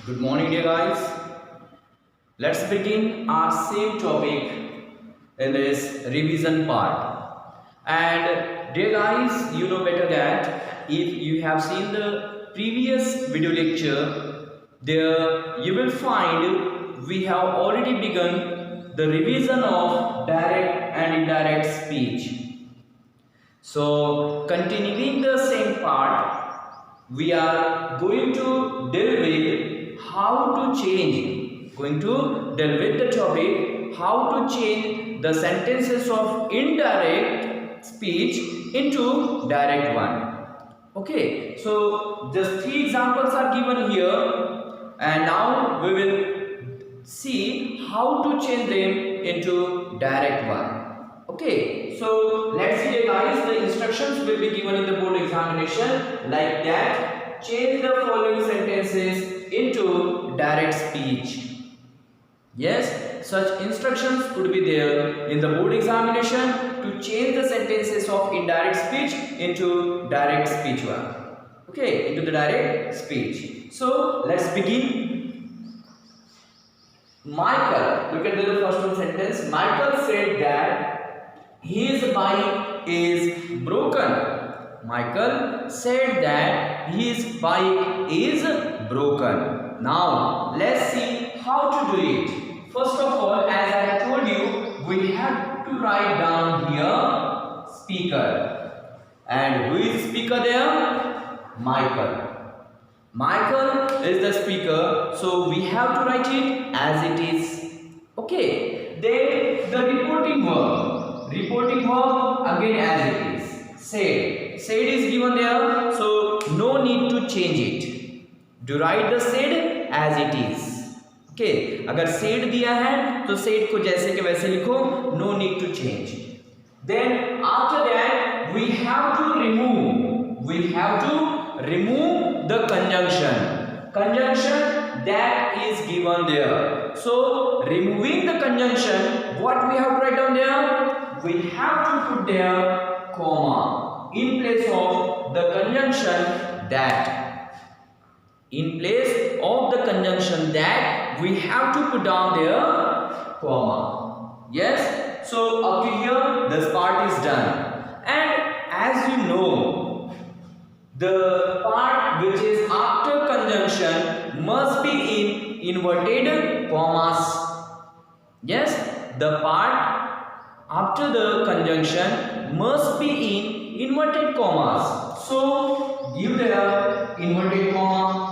Good morning, dear guys. Let's begin our same topic in this revision part. And dear guys, you know better that if you have seen the previous video lecture, there you will find we have already begun the revision of direct and indirect speech. So, continuing the same part, we are going to deal with how to change, going to deal with the topic how to change the sentences of indirect speech into direct one. Okay, so just three examples are given here, and now we will see how to change them into direct one. Okay, so let's see guys, the instructions will be given in the board examination like that. Change the following sentences into direct speech. Yes, such instructions could be there in the board examination to change the sentences of indirect speech into direct speech one. Okay, into the direct speech. So let's begin. Michael, look at the first one sentence. Michael said that his bike is broken. Michael said that his bike is broken. Now, let's see how to do it. First of all, as I told you, we have to write down here speaker. And who is speaker there? Michael. Michael is the speaker, so we have to write it as it is. Okay, then the reporting verb. Reporting verb again as it is. Said. Said is given there, so no need to change it. Do write the said as it is. Okay, अगर said दिया है तो said को जैसे के वैसे लिखो, no need to change. Then after that we have to remove. We have to remove the conjunction. Conjunction that is given there. So removing the conjunction, what we have to write down there? We have to put there comma in place of the conjunction that. In place of the conjunction that, we have to put down there comma. Yes. So up to here this part is done. And as you know, the part which is after conjunction must be in inverted commas. Yes, the part after the conjunction must be in inverted commas. So give there inverted comma.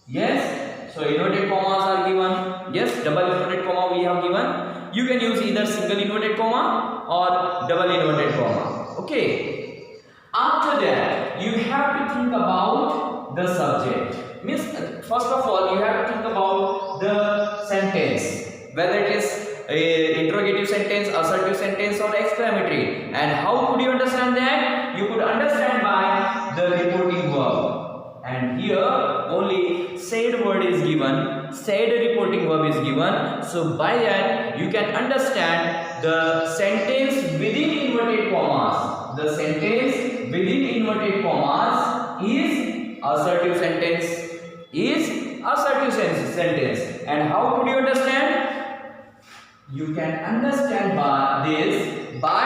Yes, so inverted commas are given. Yes, double inverted comma we have given. You can use either single inverted comma or double inverted comma. Okay. After that, you have to think about the subject. Means, first of all, you have to think about the sentence, whether it is a interrogative sentence, assertive sentence, or exclamatory. And how could you understand that? You could understand by the reporting verb. And here only said word is given, said reporting verb is given. So by that you can understand the sentence within inverted commas. The sentence within inverted commas is assertive sentence. Is assertive sentence. And how could you understand? You can understand by this by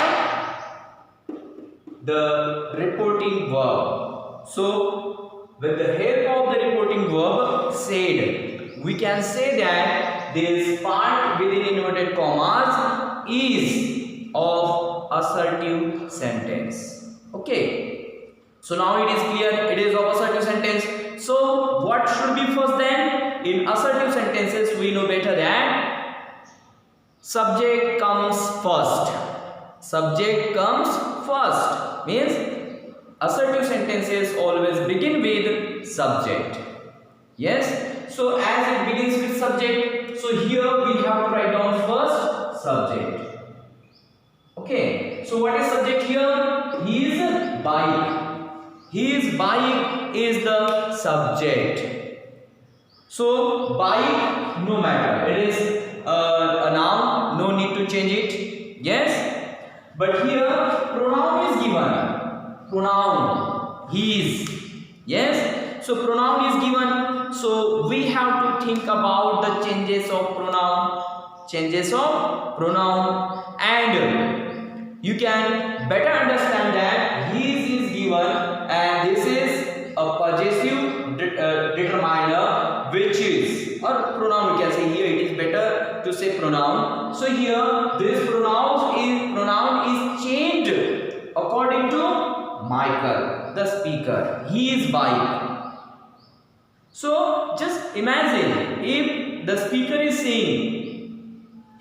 the reporting verb. So with the help of the reporting verb said, we can say that this part within inverted commas is of assertive sentence. Okay. So now it is clear, it is of assertive sentence. So what should be first then? In assertive sentences we know better that subject comes first. Subject comes first. Means assertive sentences always begin with subject. Yes. So as it begins with subject, so here we have to write down first subject. Okay. So what is subject here? His bike. His bike is the subject. So bike, no matter, it is a noun, no need to change it. Yes. But here pronoun is given. Pronoun his. Yes, so pronoun is given So we have to think about the changes of pronoun. Changes of pronoun, and you can better understand that his is given and this is a possessive determiner, which is, or pronoun we can say here, it is better to say pronoun. So here this pronoun is changed according to Michael, the speaker. He is bike. So just imagine if the speaker is saying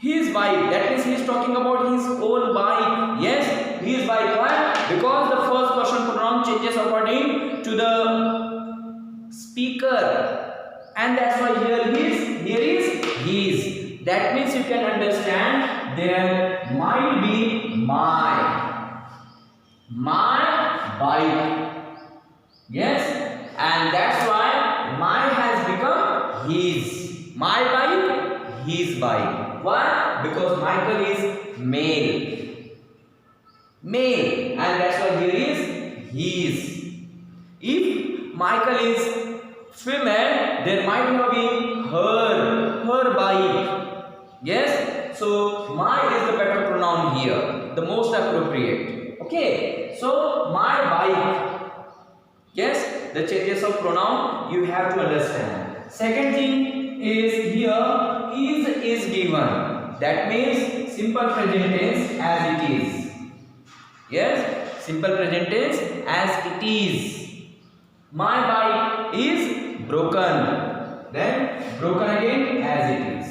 his bike, that means he is talking about his own bike. Yes, his bike. Why? Because the first person pronoun changes according to the speaker, and that's why here is his. That means you can understand there might be my bike. Yes, and that's why my has become his. My bike, his bike. Why? Because Michael is male, and that's why here is his. If Michael is female, there might have been her bike. Yes, so my is the better pronoun here, the most appropriate. Okay, so my bike. Yes, the changes of pronoun you have to understand. Second thing is here is given. That means simple present tense as it is. Yes, simple present tense as it is. My bike is broken. Then broken again as it is.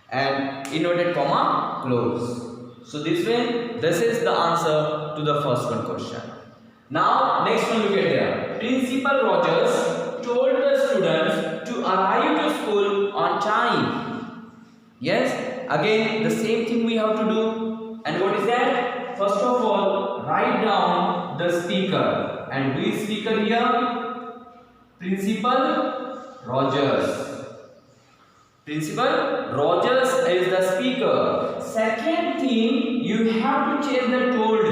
And inverted comma close. So this way, this is the answer to the first one question. Now next one, look at there. Principal Rogers told the students to arrive to school on time. Yes, again the same thing we have to do. And what is that? First of all, write down the speaker. And who is speaker here? Principal Rogers. Principal Rogers is the speaker. Second thing, you have to change the told,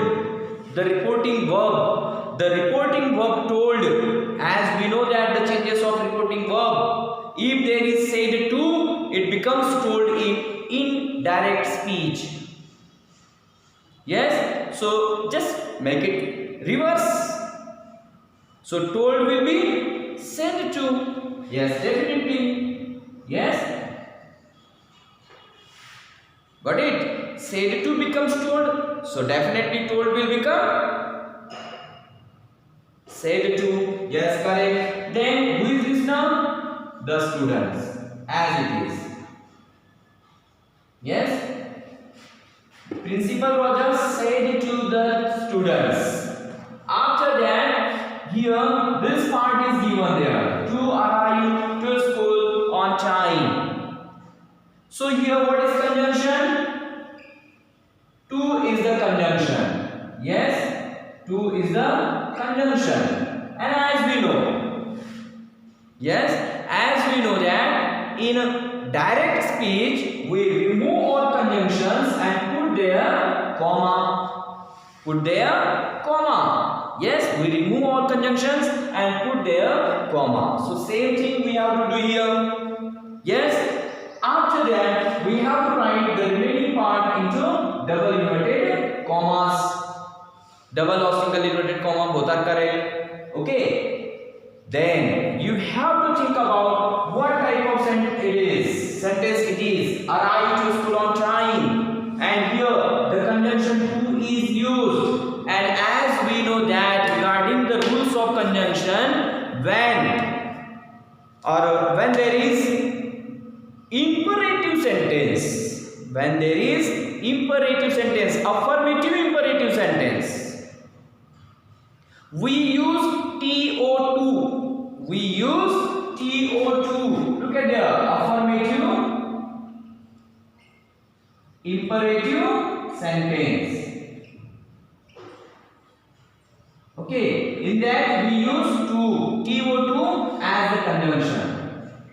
the reporting verb. The reporting verb told, as we know that the changes of reporting verb, if there is said to, it becomes told in indirect speech. Yes, so just make it reverse. So told will be said to. Yes, definitely. Yes. Got it? Said to becomes told. So definitely told will become said to. Yes, correct. Then who is this now? The students. As it is. Yes. Principal Rogers said to the students. After that, here this part is given there. To arrive to school on time. So here what is conjunction? To is the conjunction. Yes, to is the conjunction. And as we know, yes, as we know that in direct speech we remove all conjunctions and put there comma. Put there comma. Yes, we remove all conjunctions and put there comma. So same thing we have to do here. Yes. After that, we have to write the remaining part into double inverted commas. Double or single inverted comma, both are correct. Okay. Then you have to think about what type of sentence it is. Sentence it is. Arrive to school on time. And here the conjunction to is used. And as we know that regarding the rules of conjunction, when there is imperative sentence, when there is imperative sentence, affirmative imperative sentence, we use TO2. We use TO2. Look at there, affirmative imperative sentence. Okay, in that we use TO2 as a conjunction.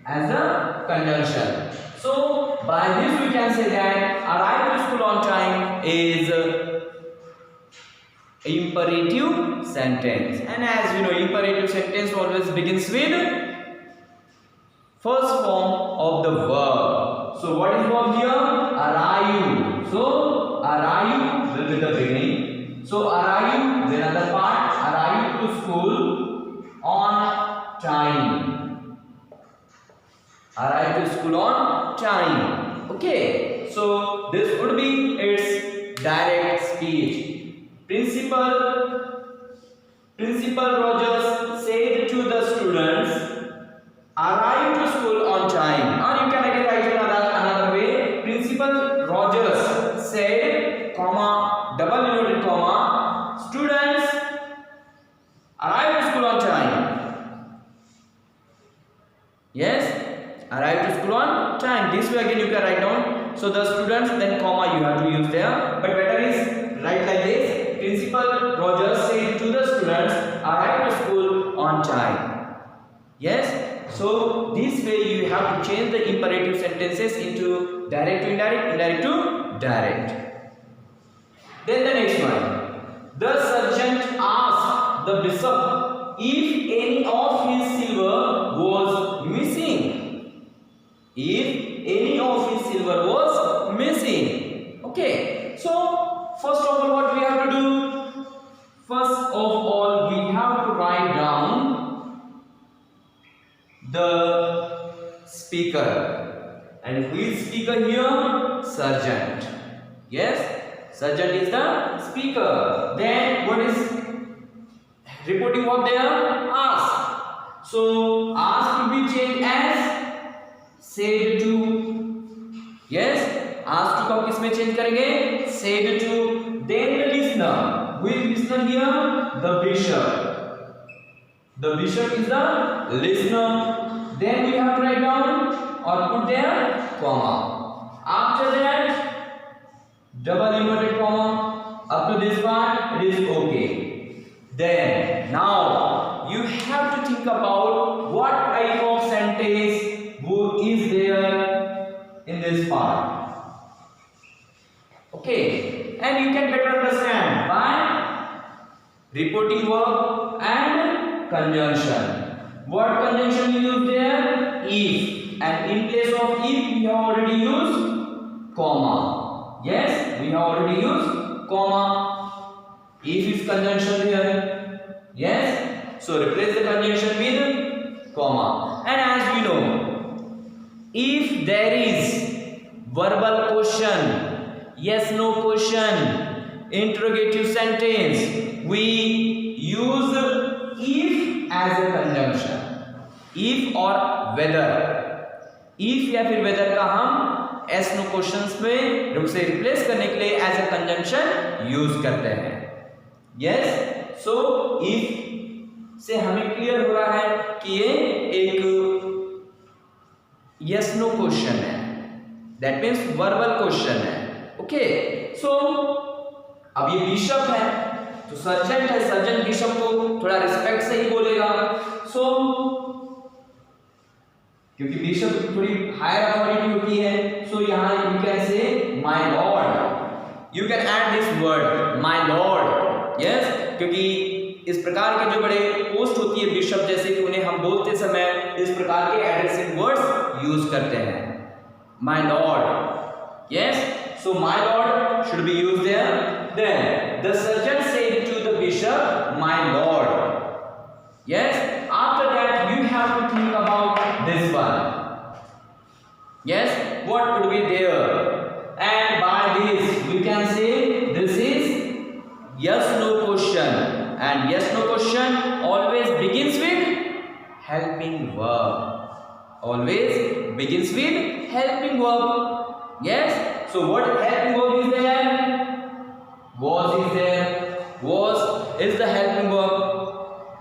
As a conjunction. So by this we can say that arrive to school on time is imperative sentence. And as we know, imperative sentence always begins with first form of the verb. So what is verb here? Arrive. So arrive will be the beginning. So arrive, the another part, arrive to school on time. Arrive to school on time. Okay. So this would be its direct speech. Principal Rogers said to the students, arrive to school on time. Or you can again write it another way. Principal Rogers said, comma, double inverted comma, students, arrive to school on time. Yes, arrive to school on time. This way again you can write down. So the students, then comma you have to use there. But better is write like this. Principal Rogers said to the students, arrive to school on time. Yes. So this way you have to change the imperative sentences into direct to indirect, indirect to direct. Then the next one. The sergeant asked the bishop if any of his silver was missing. If any of his silver was missing. Okay. So first of all, what we have to do? First of all, we have to write down the speaker. And who is speaker here? Sergeant. Yes, sergeant is the speaker. Then what is reporting verb there? Ask. So ask will be changed as said to. Yes, ask to को किस में change करेंगे? Said to. Then the listener. Who is listener here? The bishop. The bishop is the listener. Then we have to write down or put there comma. After that, double inverted comma. Up to this part, it is okay. Then now you have to think about what type of sentence who is there in this part. Okay, and you can better understand by reporting verb and conjunction. What conjunction you use there? If. And in place of if, we have already used comma. Yes, we have already used comma. If is conjunction here. Yes. So replace the conjunction with comma. And as we know, if there is verbal question, yes no question, interrogative sentence, we use if as a conjunction. If और whether. if या फिर whether का हम yes no questions में उसे replace करने के लिए as a conjunction यूज करते हैं. yes, so if से हमें क्लियर हो रहा है कि ये एक yes no क्वेश्चन है. that means verbal क्वेश्चन है. okay, so अब ये बिशप है तो सर्जेंट है, सर्जेंट बिशप को थोड़ा रिस्पेक्ट से ही बोलेगा. सो क्योंकि बिशप थोड़ी हायर अथॉरिटी होती है, सो यहाँ you can say my Lord. You can add this word my Lord. Yes, क्योंकि इस प्रकार के जो बड़े पोस्ट होती है बिशप जैसे कि उन्हें हम बोलते समय इस प्रकार के एड्रेसिंग वर्ड्स यूज करते हैं. My Lord. Yes, so my lord should be used there. Then the sergeant said to the bishop, my lord. Yes, after that you have to think about this one. Yes, what would be there? And by this we can say this is yes no question. And yes no question always begins with helping verb. Always begins with helping verb. Yes, so what helping verb is there? Was is there. Was is the helping verb.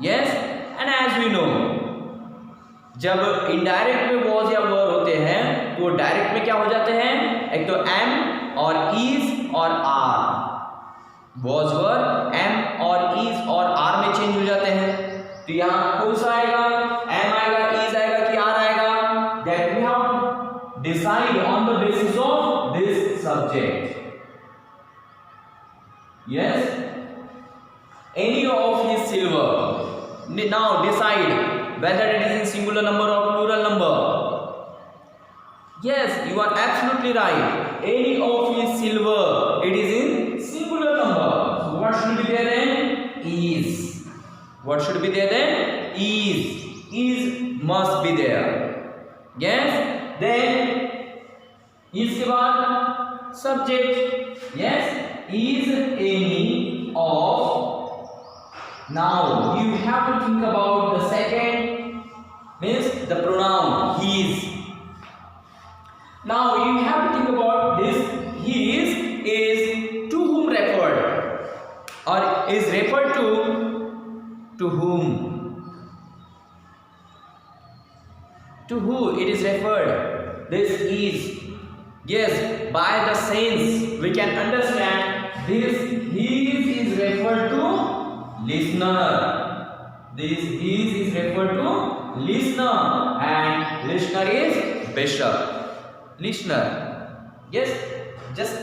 Yes, and as we know, जब indirect में was या were होते हैं तो direct में क्या हो जाते हैं? एक तो am और is और are. was were am और is और are में चेंज हो जाते हैं. तो यहाँ कौन सा आएगा? am आएगा, is आएगा कि are आएगा? That we have decide on the basis of this subject. Yes, any of his silver. Now decide whether it is in singular number or plural number. Yes, you are absolutely right. Any of his silver, it is in singular number. So what should be there then? Is. What should be there then? Is. Is must be there. Yes. Then इसके बाद subject. Yes. Is any of. Now you have to think about the second, means the pronoun his. Now you have to think about this his is to whom referred, or is referred to whom? To who it is referred? This is. Yes, by the sense we can understand this his is referred to listener. This is referred to listener, and listener is bishop. Listener. Yes, just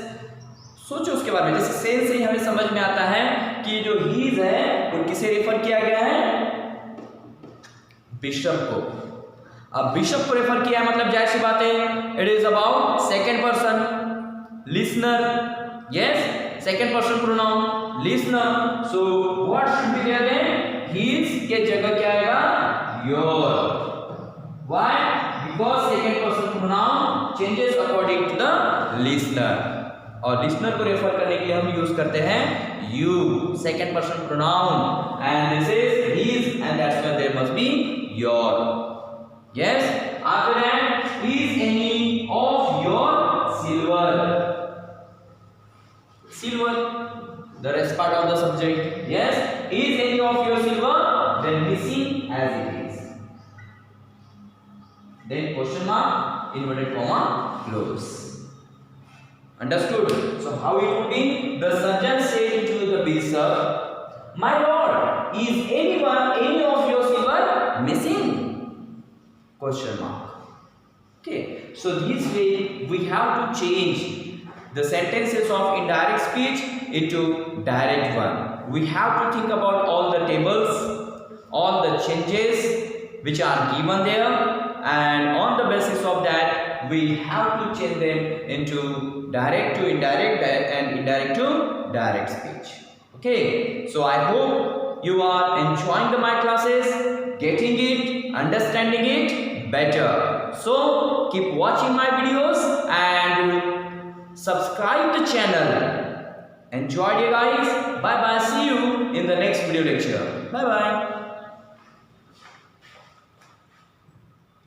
सोचो उसके बारे में. जैसे sense से हमें समझ में आता है कि जो हीज है वो किसे रेफर किया गया है? बिशप को. अब बिशप को रेफर किया है मतलब जाहिर सी बात है it is about second person listener. Yes, second person pronoun listener. So what should be there then? His के जगह क्या आएगा? Your. Why? Because second person pronoun changes according to the listener. और listener को रेफर करने के लिए हम यूज करते हैं you, second person pronoun, and this is his, and that's why there must be your. Yes. After that, is any of your silver? Silver, the rest part of the subject. Yes. Is any of your silver? Then missing as it is. Then question mark, inverted comma, close. Understood? So how it would be? The sergeant said to the bishop, "My lord, is any of your silver missing?" Question mark. Okay. So this way we have to change the sentences of indirect speech into direct one. We have to think about all the tables, all the changes which are given there. And on the basis of that we have to change them into direct to indirect and indirect to direct speech. Okay, so I hope you are enjoying my classes, getting it, understanding it better. So keep watching my videos and subscribe the channel. Enjoy it guys. Bye bye. See you in the next video lecture. Bye bye.